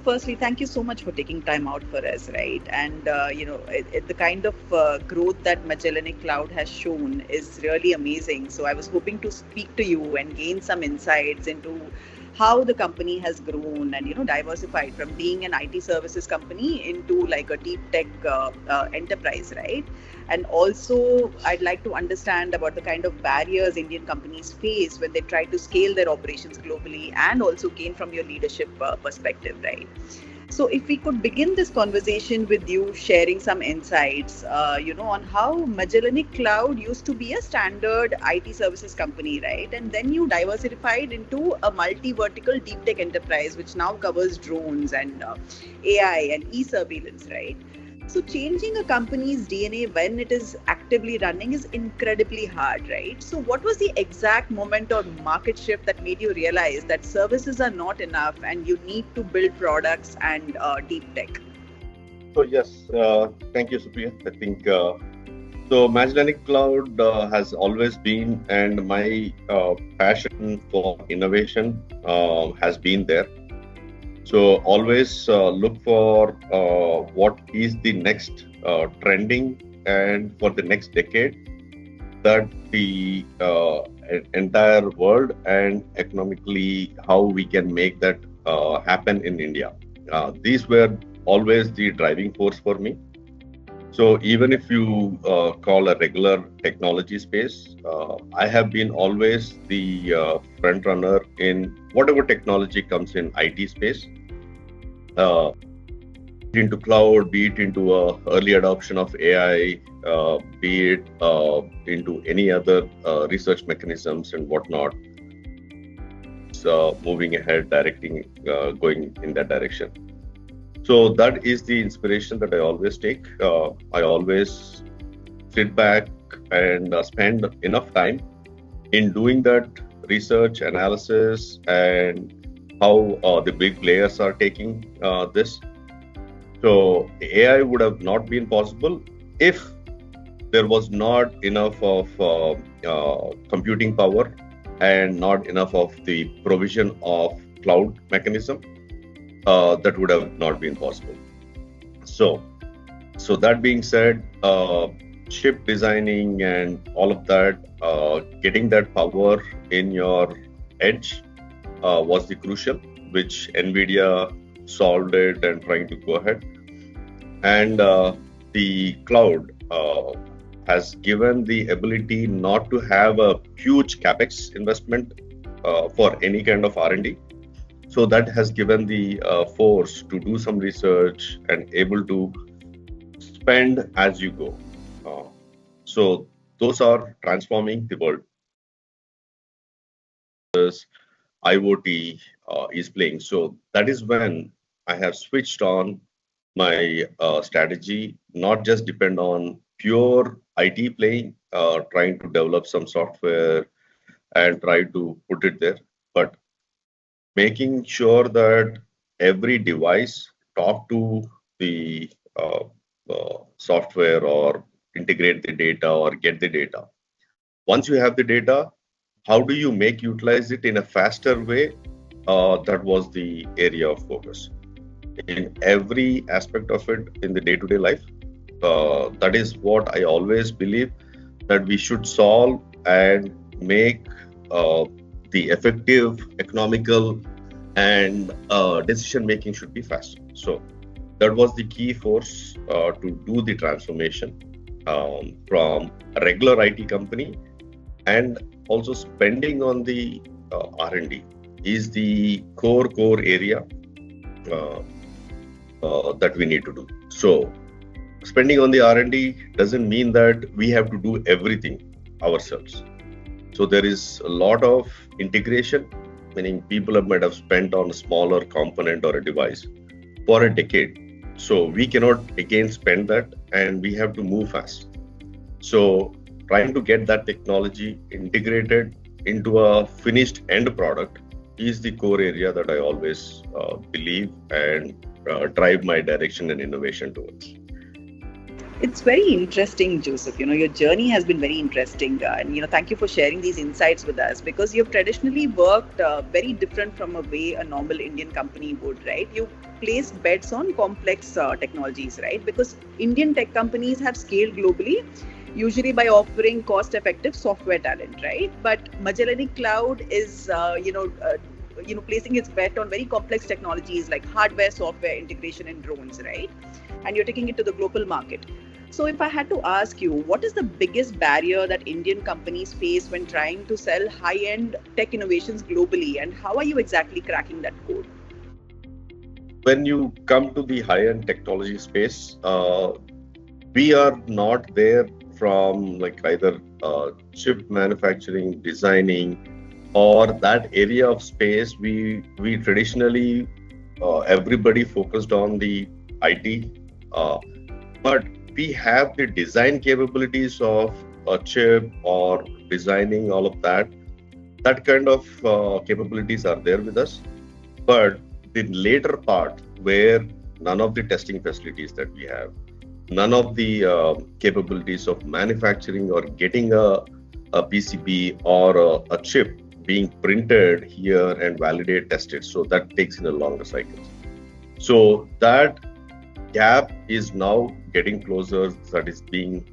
firstly, thank you so much for taking time out for us, right? And the kind of growth that Magellanic Cloud has shown is really amazing. So I was hoping to speak to you and gain some insights into how the company has grown and diversified from being an IT services company into like a deep tech enterprise, right? And also, I'd like to understand about the kind of barriers Indian companies face when they try to scale their operations globally, and also gain from your leadership perspective, right? So, if we could begin this conversation with you sharing some insights, on how Magellanic Cloud used to be a standard IT services company, right? And then you diversified into a multi-vertical deep tech enterprise, which now covers drones and AI and e-surveillance, right? So changing a company's DNA when it is actively running is incredibly hard, right? So what was the exact moment or market shift that made you realize that services are not enough and you need to build products and deep tech? So yes, thank you, Supriya. I think Magellanic Cloud has always been, and my passion for innovation has been there. So always look for what is the next trending and for the next decade that the entire world and economically how we can make that happen in India. These were always the driving force for me. So even if you call a regular technology space, I have been always the front runner in whatever technology comes in IT space. Uh, into cloud, be it into early adoption of AI, be it into any other research mechanisms and whatnot. So moving ahead, directing, going in that direction. So that is the inspiration that I always take. I always sit back and spend enough time in doing that research analysis and how the big players are taking this. So AI would have not been possible if there was not enough of computing power and not enough of the provision of cloud mechanism. That would have not been possible. So that being said, chip designing and all of that, getting that power in your edge was the crucial, which NVIDIA solved it and trying to go ahead. And the cloud has given the ability not to have a huge capex investment for any kind of R&D. So that has given the force to do some research and able to spend as you go. So those are transforming the world. IoT is playing. So that is when I have switched on my strategy, not just depend on pure IT playing, trying to develop some software and try to put it there, but making sure that every device talk to the software or integrate the data or get the data. Once you have the data, how do you make utilize it in a faster way? That was the area of focus in every aspect of it in the day-to-day life. That is what I always believe, that we should solve and make the effective, economical, and decision making should be faster. So that was the key force to do the transformation from a regular IT company, and also spending on the R&D is the core area that we need to do. So spending on the R&D doesn't mean that we have to do everything ourselves. So there is a lot of integration, meaning people might have spent on a smaller component or a device for a decade. So we cannot again spend that, and we have to move fast. So trying to get that technology integrated into a finished end product is the core area that I always believe and drive my direction and innovation towards. It's very interesting, Joseph. Your journey has been very interesting. And thank you for sharing these insights with us, because you've traditionally worked very different from a way a normal Indian company would, right? You placed bets on complex technologies, right? Because Indian tech companies have scaled globally, usually by offering cost-effective software talent, right? But Magellanic Cloud is, placing its bet on very complex technologies like hardware, software integration, and drones, right? And you're taking it to the global market. So, if I had to ask you, what is the biggest barrier that Indian companies face when trying to sell high end tech innovations globally, and how are you exactly cracking that code? When you come to the high-end technology space, we are not there from like either chip manufacturing, designing, or that area of space. We traditionally everybody focused on the IT, uh, but we have the design capabilities of a chip or designing all of that. That kind of capabilities are there with us. But the later part, where none of the testing facilities that we have, none of the capabilities of manufacturing or getting a PCB or a chip being printed here and validate tested. So that takes in a longer cycle. So that gap is now getting closer, that is being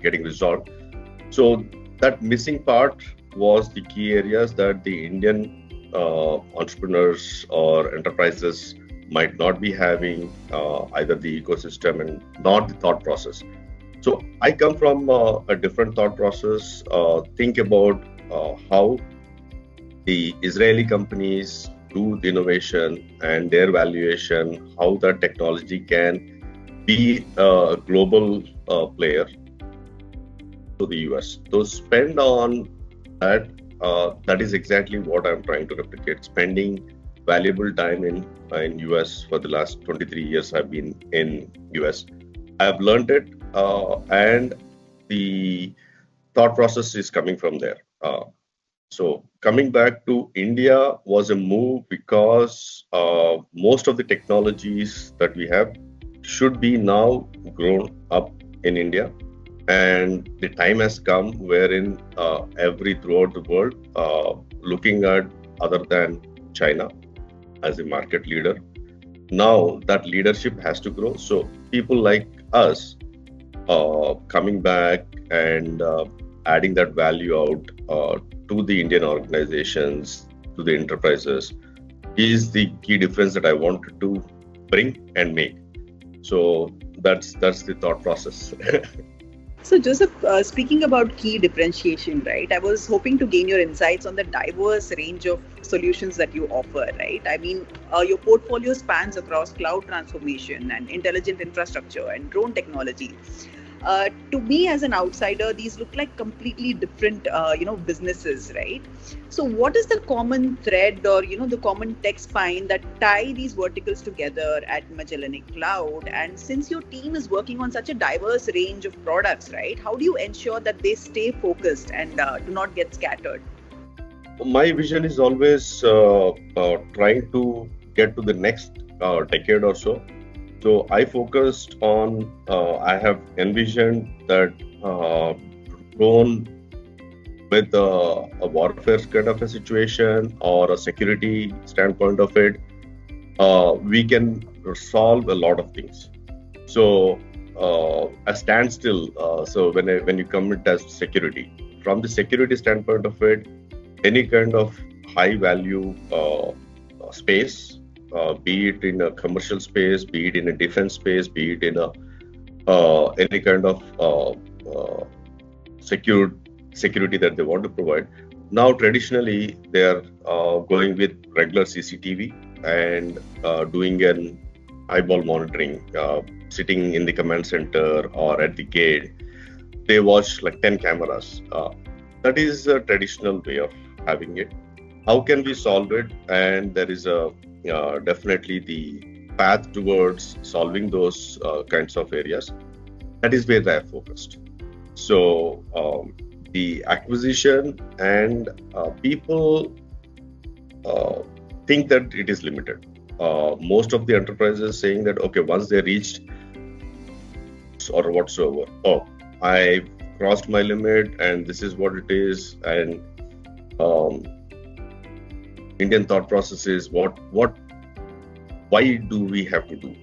getting resolved. So that missing part was the key areas that the Indian entrepreneurs or enterprises might not be having, either the ecosystem and not the thought process. So I come from a different thought process. Think about how the Israeli companies do the innovation and their valuation, how the technology can be a global player to the US. So spend on that. That is exactly what I'm trying to replicate. Spending valuable time in US for the last 23 years. I've been in US. I've learned it, and the thought process is coming from there. So coming back to India was a move because most of the technologies that we have should be now grown up in India, and the time has come wherein every throughout the world looking at other than China as a market leader. Now that leadership has to grow. So people like us coming back and adding that value out to the Indian organizations, to the enterprises, is the key difference that I wanted to bring and make. So that's the thought process. So, Joseph, speaking about key differentiation, right? I was hoping to gain your insights on the diverse range of solutions that you offer, right? I mean, your portfolio spans across cloud transformation and intelligent infrastructure and drone technology. To me, as an outsider, these look like completely different, businesses, right? So, what is the common thread, or the common tech spine that tie these verticals together at Magellanic Cloud? And since your team is working on such a diverse range of products, right, how do you ensure that they stay focused and do not get scattered? My vision is always trying to get to the next decade or so. So I focused on, I have envisioned that drone with a warfare kind of a situation or a security standpoint of it, we can solve a lot of things. So a standstill. So when you come it as security, from the security standpoint of it, any kind of high value space, be it in a commercial space, be it in a defense space, be it in a any kind of security that they want to provide. Now, traditionally, they are going with regular CCTV and doing an eyeball monitoring, sitting in the command center or at the gate. They watch like 10 cameras. That is a traditional way of having it. How can we solve it? And there is a definitely the path towards solving those kinds of areas. That is where I have focused. So the acquisition and people think that it is limited. Most of the enterprises saying that okay, once they reached or whatsoever. Oh, I crossed my limit, and this is what it is. And um, Indian thought process is why do we have to do?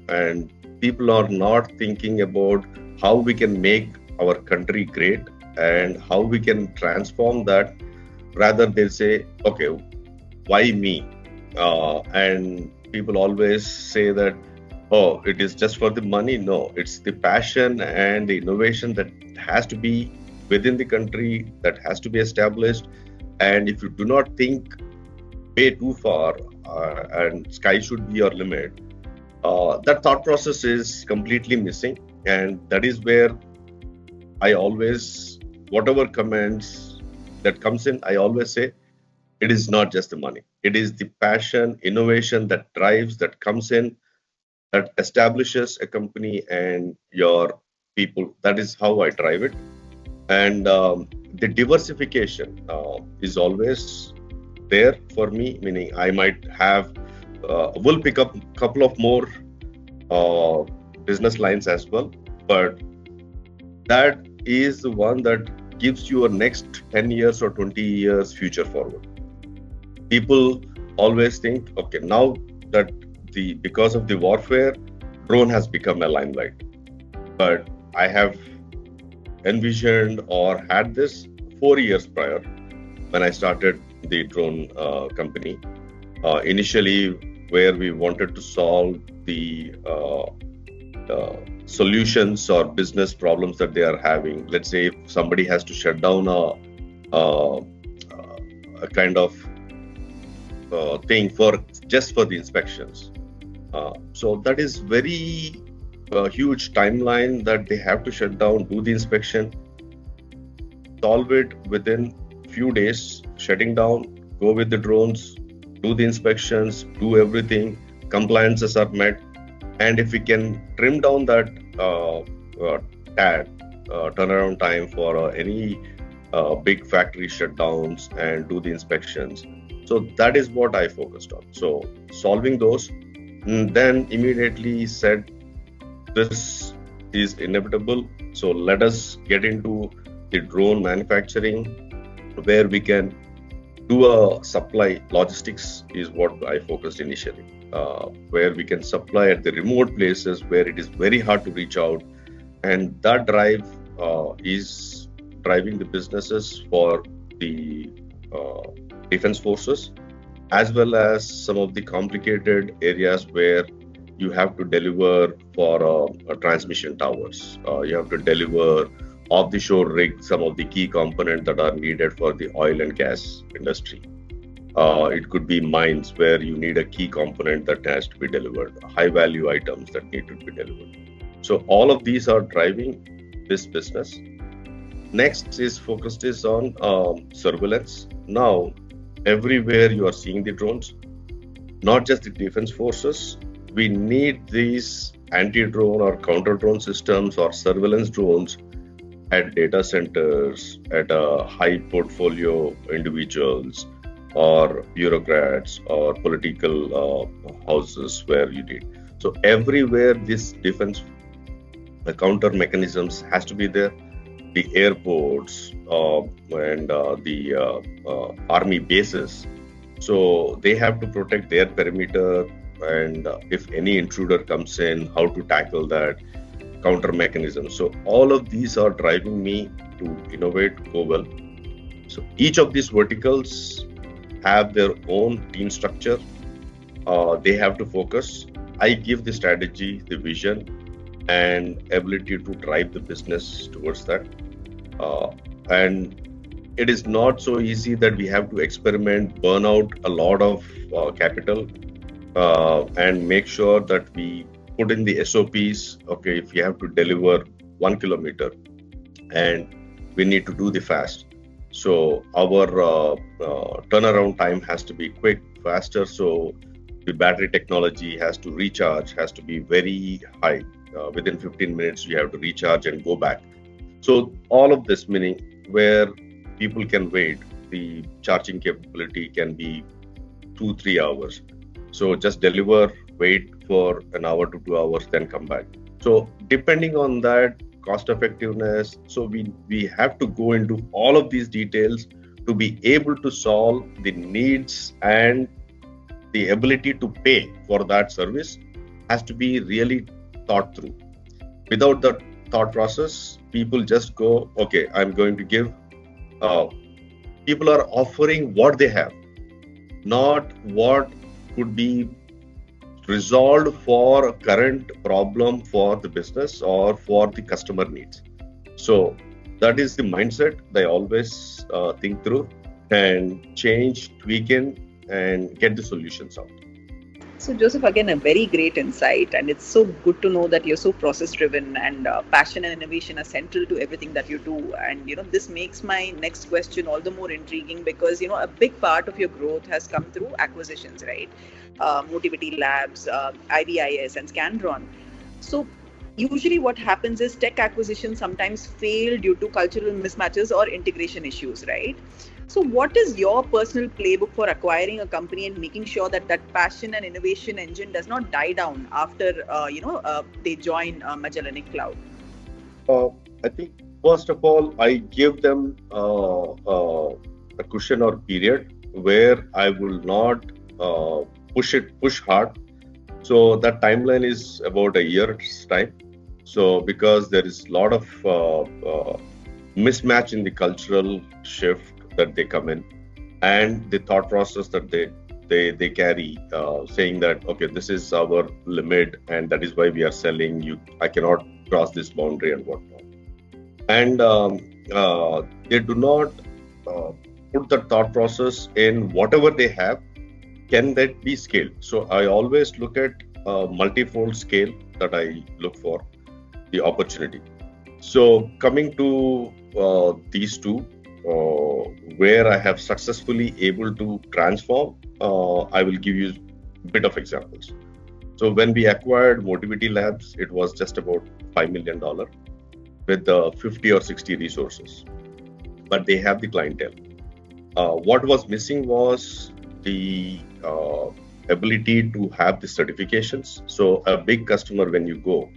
And people are not thinking about how we can make our country great and how we can transform that. Rather, they'll say, okay, why me? And people always say that, oh, it is just for the money. No, it's the passion and the innovation that has to be within the country, that has to be established. And if you do not think way too far, and sky should be your limit, that thought process is completely missing. And that is where I always, whatever comments that comes in, I always say it is not just the money. It is the passion, innovation that drives, that comes in, that establishes a company and your people. That is how I drive it. And the diversification is always there for me, meaning I might have, will pick up a couple of more uh, business lines as well, but that is the one that gives you a next 10 years or 20 years future forward. People always think, okay, now that because of the warfare, drone has become a limelight. But I have envisioned or had this 4 years prior when I started the drone company. Initially, where we wanted to solve the solutions or business problems that they are having. Let's say if somebody has to shut down a kind of thing for just for the inspections. So that is very huge timeline that they have to shut down, do the inspection, solve it within few days, shutting down, go with the drones, do the inspections, do everything, compliances are met. And if we can trim down that turnaround time for any big factory shutdowns and do the inspections. So that is what I focused on. So solving those, then immediately said, this is inevitable. So let us get into the drone manufacturing, where we can do a supply. Logistics is what I focused initially, where we can supply at the remote places where it is very hard to reach out. And that drive is driving the businesses for the defense forces, as well as some of the complicated areas where you have to deliver for transmission towers. You have to deliver off-the-shore rig, some of the key components that are needed for the oil and gas industry. It could be mines where you need a key component that has to be delivered, high-value items that need to be delivered. So all of these are driving this business. Next is focused is on surveillance. Now, everywhere you are seeing the drones, not just the defense forces. We need these anti-drone or counter-drone systems or surveillance drones at data centers, at high portfolio individuals or bureaucrats or political houses where you need. So everywhere this defense counter mechanisms has to be there. The airports and the army bases. So they have to protect their perimeter, and if any intruder comes in, how to tackle that counter mechanism. So all of these are driving me to innovate, go well. So each of these verticals have their own team structure. They have to focus. I give the strategy, the vision, and ability to drive the business towards that. And it is not so easy that we have to experiment, burn out a lot of capital, and make sure that we put in the SOPs. Okay, if you have to deliver 1 kilometer and we need to do the fast. So our turnaround time has to be quick, faster. So the battery technology has to recharge, has to be very high. Within 15 minutes, you have to recharge and go back. So all of this, meaning where people can wait, the charging capability can be 2-3 hours. So just deliver, wait for an hour to 2 hours, then come back. So depending on that cost effectiveness, so we have to go into all of these details to be able to solve the needs, and the ability to pay for that service has to be really thought through. Without the thought process, people just go, okay, I'm going to give. Uh, People are offering what they have, not what could be resolved for a current problem for the business or for the customer needs. So that is the mindset they always think through and change, tweak in, and get the solutions out. So, Joseph, again, a very great insight, and it's so good to know that you're so process-driven, and passion and innovation are central to everything that you do. And this makes my next question all the more intriguing because a big part of your growth has come through acquisitions, right? Motivity Labs, IVIS, and Scandron. So, usually, what happens is tech acquisitions sometimes fail due to cultural mismatches or integration issues, right? So, what is your personal playbook for acquiring a company and making sure that that passion and innovation engine does not die down after they join Magellanic Cloud? Uh, I think first of all, I give them a cushion or period where I will not push hard. So that timeline is about a year's time. So because there is a lot of mismatch in the cultural shift that they come in, and the thought process that they carry, saying that okay, this is our limit, and that is why we are selling. I cannot cross this boundary and whatnot. And they do not put the thought process in whatever they have. Can that be scaled? So I always look at multifold scale that I look for the opportunity. So coming to these two, where I have successfully able to transform, I will give you a bit of examples. So when we acquired Motivity Labs, it was just about $5 million with 50 or 60 resources, but they have the clientele. What was missing was the ability to have the certifications. So a big customer, when you go,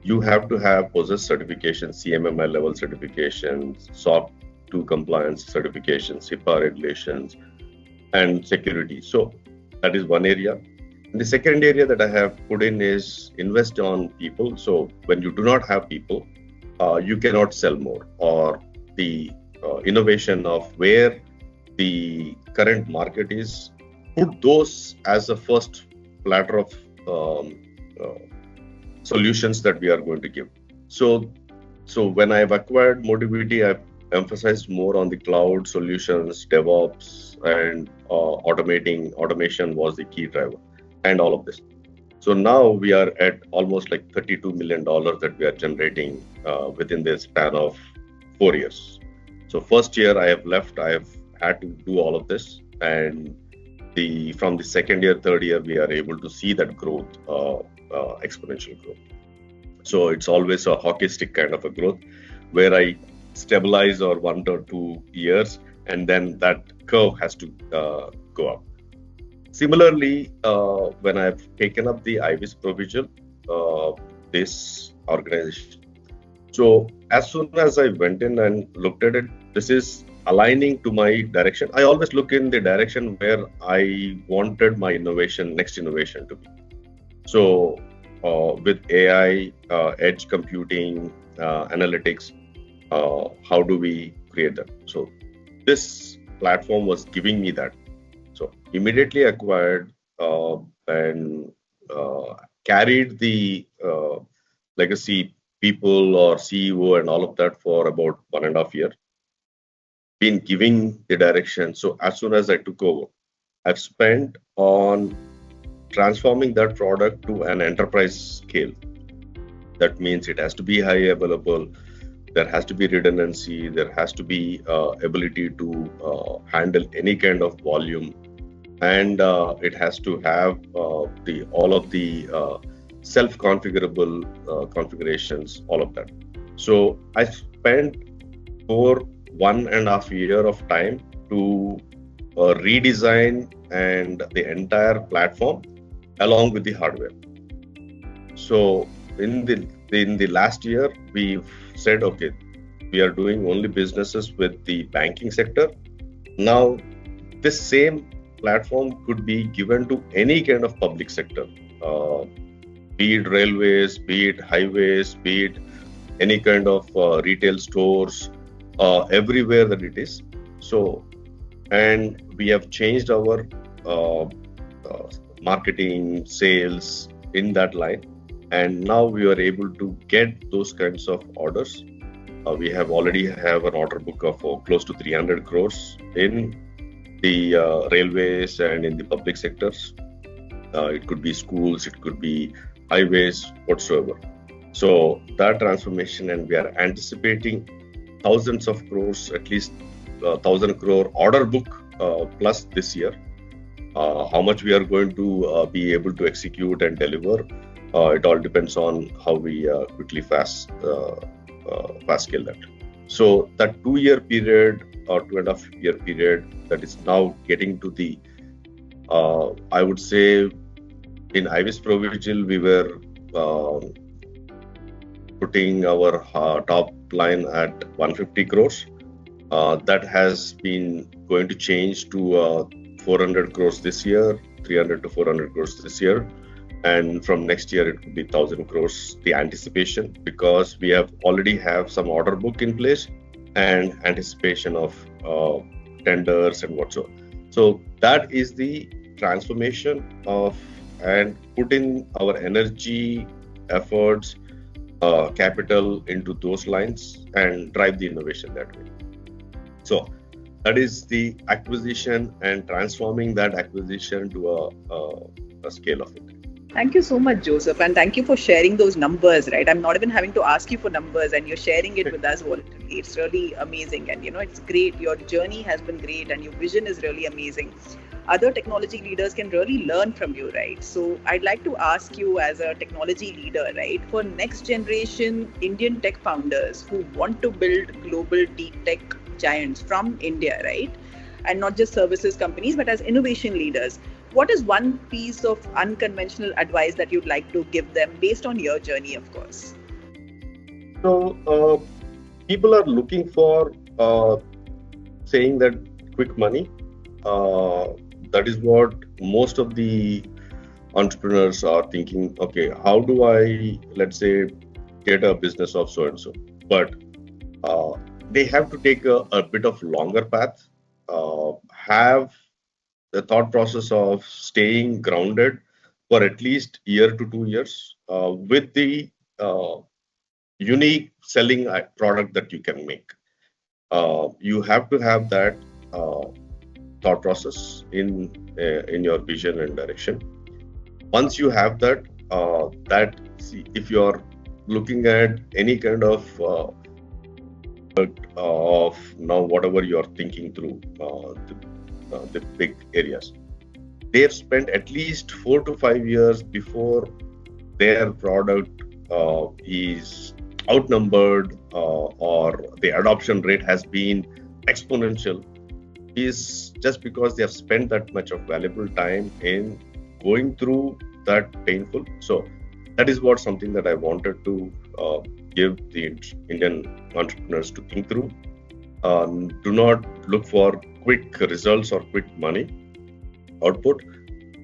you have to have possess certifications, CMMI level certifications, SOC 2 compliance certifications, HIPAA regulations, and security. So that is one area. And the second area that I have put in is invest on people. So when you do not have people, you cannot sell more, or the innovation of where the current market is, put those as a first platter of solutions that we are going to give. So when I've acquired Motivity, I've emphasized more on the cloud solutions, DevOps, and automation was the key driver, and all of this. So now we are at almost like $32 million that we are generating within the span of 4 years. So first year I have left, I have had to do all of this, and from the second year, third year, we are able to see that growth, exponential growth. So it's always a hockey stick kind of a growth where I stabilize or 1 or 2 years, and then that curve has to go up. Similarly, when I've taken up the IVIS provision, this organization, so as soon as I went in and looked at it, this is aligning to my direction. I always look in the direction where I wanted my next innovation to be. So with AI, edge computing, analytics, how do we create that? So this platform was giving me that. So immediately acquired and carried the legacy people or CEO and all of that for about 1.5 years. Been giving the direction. So as soon as I took over, I've spent on transforming that product to an enterprise scale. That means it has to be high available. There has to be redundancy. There has to be ability to handle any kind of volume, and it has to have all of the self-configurable configurations, all of that. So I spent over 1.5 years of time to redesign and the entire platform along with the hardware. So in the in the last year, we've said, okay, we are doing only businesses with the banking sector. Now, this same platform could be given to any kind of public sector, uh, be it railways, be it highways, be it any kind of retail stores, everywhere that it is. So, and we have changed our marketing, sales in that line, and now we are able to get those kinds of orders. We have already have an order book of close to 300 crores in the railways and in the public sectors. It could be schools, it could be highways, whatsoever. So that transformation, and we are anticipating thousands of crores, at least 1,000 crore order book plus this year. How much we are going to be able to execute and deliver, it all depends on how we quickly fast scale that. So that 2 year period or 2.5 year period that is now getting to the, I would say, in Ibis Provigil, we were putting our top line at 150 crores. That has been going to change to 400 crores this year, 300 to 400 crores this year. And from next year, it could be 1,000 crores, the anticipation, because we have already have some order book in place and anticipation of tenders and whatsoever. So that is the transformation of, and put in our energy, efforts, capital into those lines and drive the innovation that way. So that is the acquisition and transforming that acquisition to a scale of it. Thank you so much, Joseph, and thank you for sharing those numbers, right? I'm not even having to ask you for numbers, and you're sharing it with us voluntarily. It's really amazing, and it's great. Your journey has been great, and your vision is really amazing. Other technology leaders can really learn from you, right? So I'd like to ask you, as a technology leader, right, for next generation Indian tech founders who want to build global deep tech giants from India, right? And not just services companies, but as innovation leaders. What is one piece of unconventional advice that you'd like to give them based on your journey, of course? So, people are looking for saying that quick money. That is what most of the entrepreneurs are thinking. Okay, how do I, let's say, get a business of so and so? But they have to take a bit of longer path, have the thought process of staying grounded for at least year to 2 years with the unique selling product that you can make. You have to have that thought process in your vision and direction. Once you have that, if you are looking at any kind of now whatever you are thinking through the big areas, they've spent at least 4 to 5 years before their product is outnumbered or the adoption rate has been exponential, is just because they have spent that much of valuable time in going through that painful. So that is what something that I wanted to give the Indian entrepreneurs to think through. Do not look for quick results or quick money output.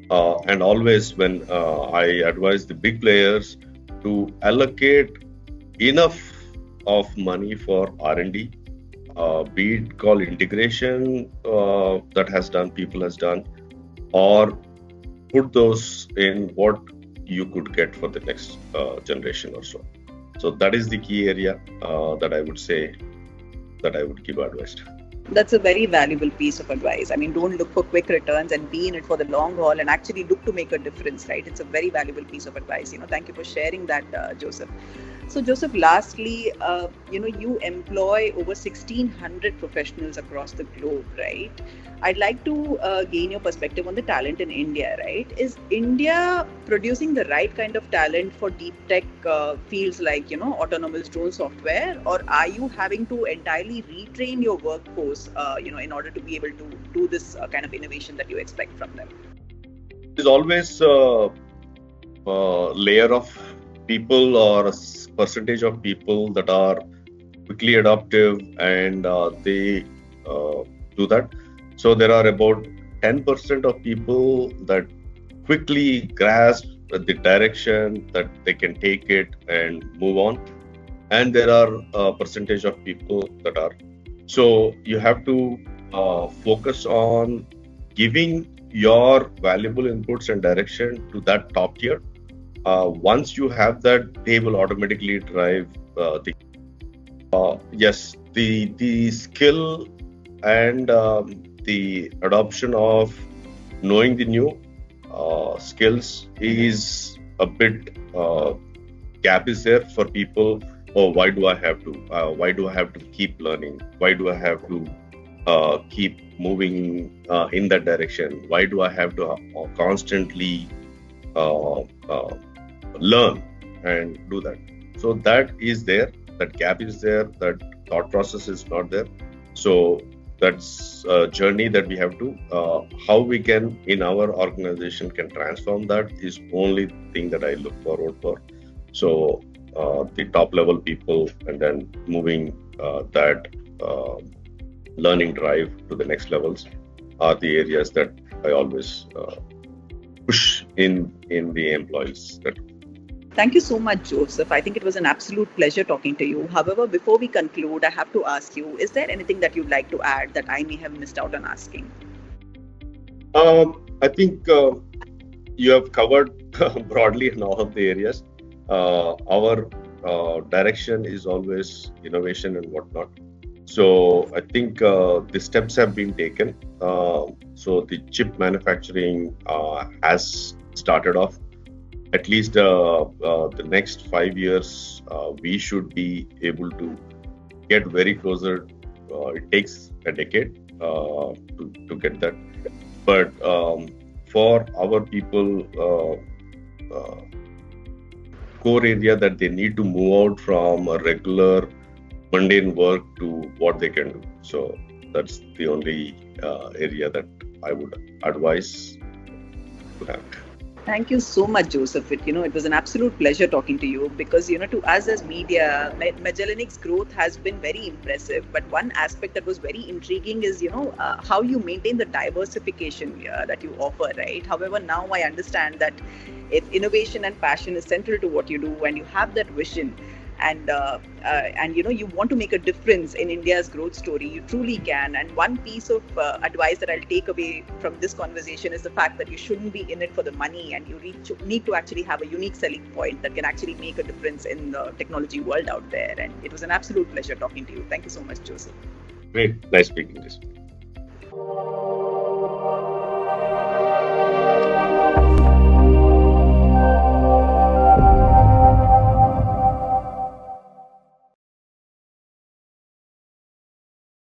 And always when I advise the big players to allocate enough of money for R&D, be it called integration that people has done, or put those in what you could get for the next generation or so. So that is the key area that I would say that I would give advice to. That's a very valuable piece of advice. I mean, don't look for quick returns and be in it for the long haul and actually look to make a difference, right? It's a very valuable piece of advice. Thank you for sharing that, Joseph. So, Joseph, lastly, you employ over 1,600 professionals across the globe, right? I'd like to gain your perspective on the talent in India, right? Is India producing the right kind of talent for deep tech fields like, autonomous drone software, or are you having to entirely retrain your workforce, in order to be able to do this kind of innovation that you expect from them? There's always a layer of people or percentage of people that are quickly adaptive and they do that. So there are about 10% of people that quickly grasp the direction that they can take it and move on. And there are a percentage of people that are. So you have to focus on giving your valuable inputs and direction to that top tier. Once you have that, they will automatically drive the. Yes, the skill and the adoption of knowing the new skills is a bit gap is there for people. Oh, why do I have to? Why do I have to keep learning? Why do I have to keep moving in that direction? Why do I have to constantly uh, uh, learn and do that? So that is there. That gap is there. That thought process is not there. So that's a journey that we have to. How we can in our organization can transform that is only thing that I look forward for. So the top level people and then moving that learning drive to the next levels are the areas that I always push in the employees. Thank you so much, Joseph. I think it was an absolute pleasure talking to you. However, before we conclude, I have to ask you, is there anything that you'd like to add that I may have missed out on asking? I think you have covered broadly in all of the areas. Our direction is always innovation and whatnot. So I think the steps have been taken. So the chip manufacturing has started off. At least the next 5 years, we should be able to get very closer. It takes a decade to get that. But for our people, core area that they need to move out from a regular mundane work to what they can do. So that's the only area that I would advise to have. Thank you so much, Joseph. It was an absolute pleasure talking to you because, to us as media, Magellanic's growth has been very impressive. But one aspect that was very intriguing is, how you maintain the diversification that you offer, right? However, now I understand that if innovation and passion is central to what you do and you have that vision, and you want to make a difference in India's growth story, you truly can. And one piece of advice that I'll take away from this conversation is the fact that you shouldn't be in it for the money, and you need to actually have a unique selling point that can actually make a difference in the technology world out there. And it was an absolute pleasure talking to you. Thank you so much, Joseph. Great, nice speaking to you.